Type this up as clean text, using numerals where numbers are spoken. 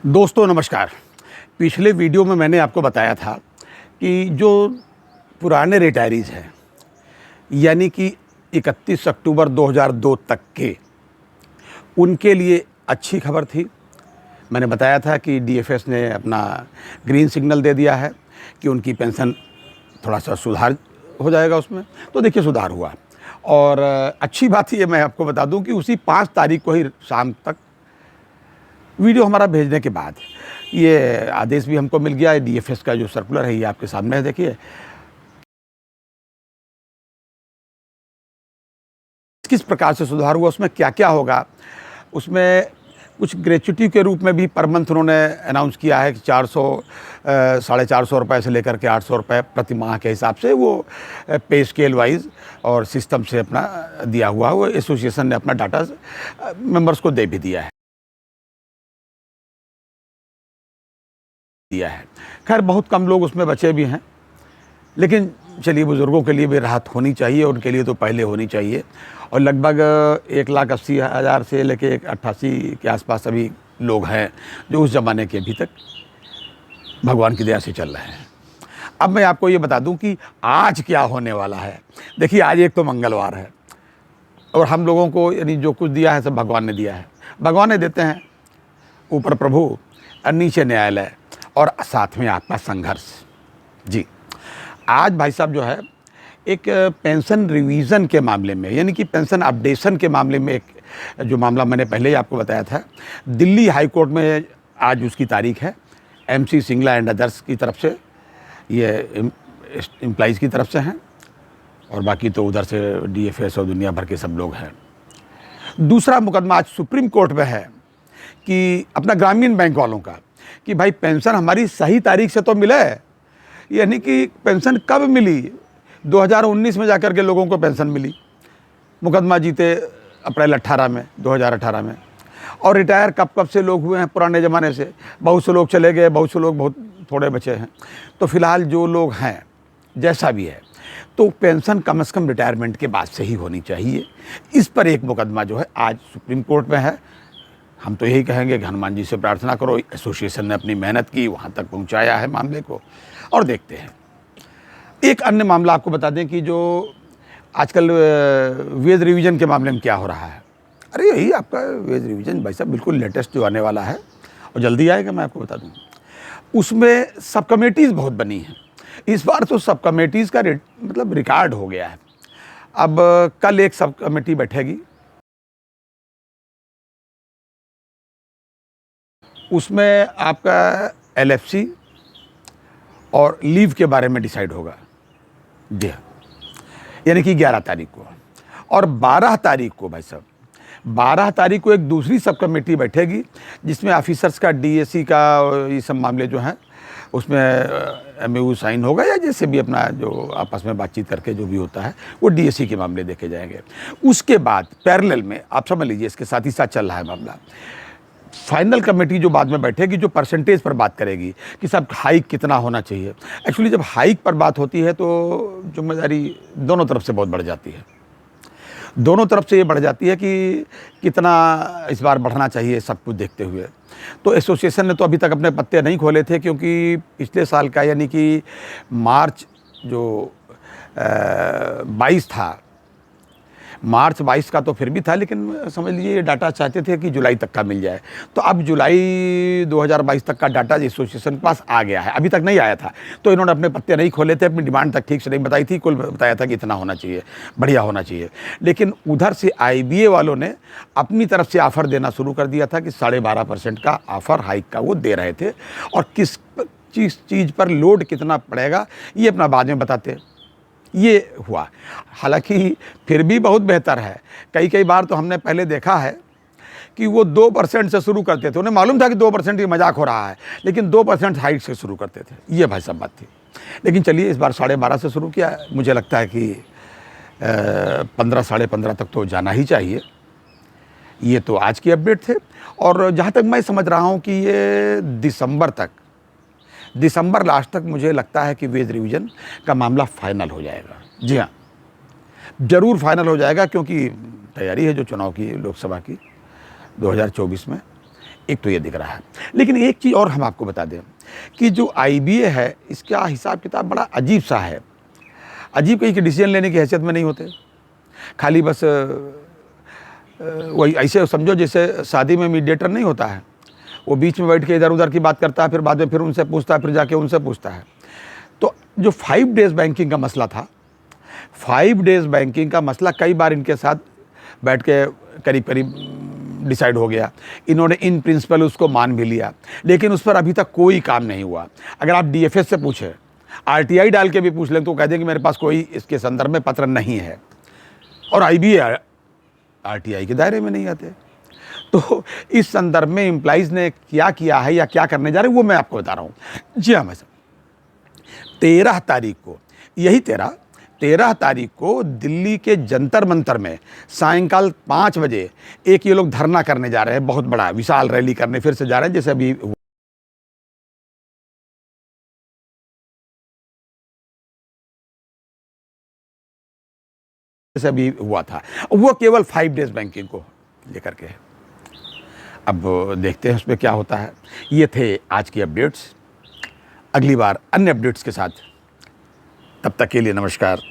दोस्तों नमस्कार। पिछले वीडियो में मैंने आपको बताया था कि जो पुराने रिटायरीज़ हैं यानी कि 31 अक्टूबर 2002 तक के, उनके लिए अच्छी खबर थी। मैंने बताया था कि डीएफएस ने अपना ग्रीन सिग्नल दे दिया है कि उनकी पेंशन थोड़ा सा सुधार हो जाएगा उसमें। तो देखिए सुधार हुआ और अच्छी बात ये मैं आपको बता दूं कि उसी 5 तारीख को ही शाम तक वीडियो हमारा भेजने के बाद ये आदेश भी हमको मिल गया है। डीएफएस का जो सर्कुलर है ये आपके सामने है, देखिए किस प्रकार से सुधार हुआ, उसमें क्या क्या होगा। उसमें कुछ ग्रेच्युटी के रूप में भी पर मंथ उन्होंने अनाउंस किया है कि 400 ₹450 से लेकर के 800 रुपये प्रति माह के हिसाब से वो पे स्केल वाइज और सिस्टम से अपना दिया हुआ। वो एसोसिएशन ने अपना डाटा मेंबर्स को दे भी दिया है। खैर बहुत कम लोग उसमें बचे भी हैं, लेकिन चलिए बुज़ुर्गों के लिए भी राहत होनी चाहिए, उनके लिए तो पहले होनी चाहिए। और लगभग 1,80,000 से लेके 88 के आसपास अभी लोग हैं जो उस ज़माने के अभी तक भगवान की दया से चल रहे हैं। अब मैं आपको ये बता दूं कि आज क्या होने वाला है। देखिए आज एक तो मंगलवार है और हम लोगों को यानी जो कुछ दिया है सब भगवान ने दिया है। भगवान ने देते हैं, ऊपर प्रभु और नीचे न्यायालय और साथ में आपका संघर्ष। जी आज भाई साहब जो है एक पेंशन रिवीज़न के मामले में यानी कि पेंशन अपडेशन के मामले में एक जो मामला मैंने पहले ही आपको बताया था, दिल्ली हाई कोर्ट में आज उसकी तारीख है। एमसी सिंगला एंड अदर्स की तरफ से, ये एम्प्लॉइज़ की तरफ से हैं और बाकी तो उधर से डीएफएस और दुनिया भर के सब लोग हैं। दूसरा मुकदमा आज सुप्रीम कोर्ट में है कि अपना ग्रामीण बैंक वालों का कि भाई पेंशन हमारी सही तारीख से तो मिले, यानी कि पेंशन कब मिली। 2019 में जाकर के लोगों को पेंशन मिली, मुकदमा जीते अप्रैल 18 में 2018 में। और रिटायर कब से लोग हुए हैं पुराने ज़माने से, बहुत से लोग चले गए, बहुत से लोग बहुत थोड़े बचे हैं। तो फिलहाल जो लोग हैं जैसा भी है तो पेंशन कम से कम रिटायरमेंट के बाद से ही होनी चाहिए। इस पर एक मुकदमा जो है आज सुप्रीम कोर्ट में है। हम तो यही कहेंगे कि हनुमान जी से प्रार्थना करो, एसोसिएशन ने अपनी मेहनत की, वहाँ तक पहुँचाया है मामले को और देखते हैं। एक अन्य मामला आपको बता दें कि जो आजकल वेज रिवीजन के मामले में क्या हो रहा है। अरे यही आपका वेज रिवीजन भाई साहब बिल्कुल लेटेस्ट जो आने वाला है और जल्दी आएगा, मैं आपको बता दूँ। उसमें सब कमेटीज़ बहुत बनी हैं इस बार, तो सब कमेटीज़ का मतलब रिकॉर्ड हो गया है। अब कल एक सब कमेटी बैठेगी, उसमें आपका एलएफसी और लीव के बारे में डिसाइड होगा। जी हाँ, यानी कि 11 तारीख को। और 12 तारीख को भाई साहब 12 तारीख को एक दूसरी सब कमेटी बैठेगी जिसमें ऑफिसर्स का डीएसी का ये सब मामले जो हैं उसमें एमओयू साइन होगा या जैसे भी अपना जो आपस में बातचीत करके जो भी होता है वो डीएसी के मामले देखे जाएंगे। उसके बाद पैरेलल में आप समझ लीजिए इसके साथ ही साथ चल रहा है मामला। फाइनल कमेटी जो बाद में बैठेगी जो परसेंटेज पर बात करेगी कि सब हाइक कितना होना चाहिए। एक्चुअली जब हाइक पर बात होती है तो जिम्मेदारी दोनों तरफ से बहुत बढ़ जाती है। दोनों तरफ से ये बढ़ जाती है कि कितना इस बार बढ़ना चाहिए सब कुछ देखते हुए। तो एसोसिएशन ने तो अभी तक अपने पत्ते नहीं खोले थे क्योंकि पिछले साल का यानी कि मार्च जो 22 था, मार्च 22 का तो फिर भी था, लेकिन समझ लीजिए ये डाटा चाहते थे कि जुलाई तक का मिल जाए। तो अब जुलाई 2022 तक का डाटा एसोसिएशन के पास आ गया है, अभी तक नहीं आया था। तो इन्होंने अपने पत्ते नहीं खोले थे, अपनी डिमांड तक ठीक से नहीं बताई थी। कुल बताया था कि इतना होना चाहिए, बढ़िया होना चाहिए। लेकिन उधर से आईबीए वालों ने अपनी तरफ से ऑफ़र देना शुरू कर दिया था कि 12.5% का ऑफ़र हाइक का वो दे रहे थे। और किस चीज़ पर लोड कितना पड़ेगा ये अपना बाद में बताते। ये हुआ, हालांकि फिर भी बहुत बेहतर है। कई बार तो हमने पहले देखा है कि वो 2% से शुरू करते थे, उन्हें मालूम था कि 2% की मजाक हो रहा है, लेकिन 2% हाइक से शुरू करते थे। ये भाई सब बात थी। लेकिन चलिए इस बार 12.5 से शुरू किया। मुझे लगता है कि 15 15.5 तक तो जाना ही चाहिए। ये तो आज की अपडेट थे। और जहाँ तक मैं समझ रहा हूँ कि ये दिसंबर लास्ट तक मुझे लगता है कि वेज रिवीजन का मामला फाइनल हो जाएगा। जी हाँ, ज़रूर फाइनल हो जाएगा क्योंकि तैयारी है जो चुनाव की लोकसभा की 2024 में। एक तो ये दिख रहा है। लेकिन एक चीज़ और हम आपको बता दें कि जो IBA है, इसका हिसाब किताब बड़ा अजीब सा है। अजीब कहीं कि डिसीजन लेने की हैसियत में नहीं होते, खाली बस वही ऐसे समझो जैसे शादी में मीडिएटर नहीं होता है, वो बीच में बैठ के इधर उधर की बात करता है, फिर बाद में फिर उनसे पूछता है, फिर जाके उनसे पूछता है। तो जो 5 डेज़ बैंकिंग का मसला था, 5 डेज़ बैंकिंग का मसला कई बार इनके साथ बैठ के करीब करीब डिसाइड हो गया। इन्होंने इन प्रिंसिपल उसको मान भी लिया, लेकिन उस पर अभी तक कोई काम नहीं हुआ। अगर आप DFS से पूछें, RTI डाल के भी पूछ लें तो कह दें कि मेरे पास कोई इसके संदर्भ में पत्र नहीं है, और IBA RTI के दायरे में नहीं आते। तो इस संदर्भ में एम्प्लॉइज़ ने क्या किया है या क्या करने जा रहे हैं वो मैं आपको बता रहा हूँ। जी हाँ, मैं 13 तारीख को, यही 13 तारीख को दिल्ली के जंतर मंतर में सायंकाल 5 बजे एक ये लोग धरना करने जा रहे हैं, बहुत बड़ा विशाल रैली करने फिर से जा रहे हैं, जैसे अभी हुआ था। वो केवल 5 डेज़ बैंकिंग को लेकर के है। अब देखते हैं उसमें क्या होता है। ये थे आज की अपडेट्स। अगली बार अन्य अपडेट्स के साथ, तब तक के लिए नमस्कार।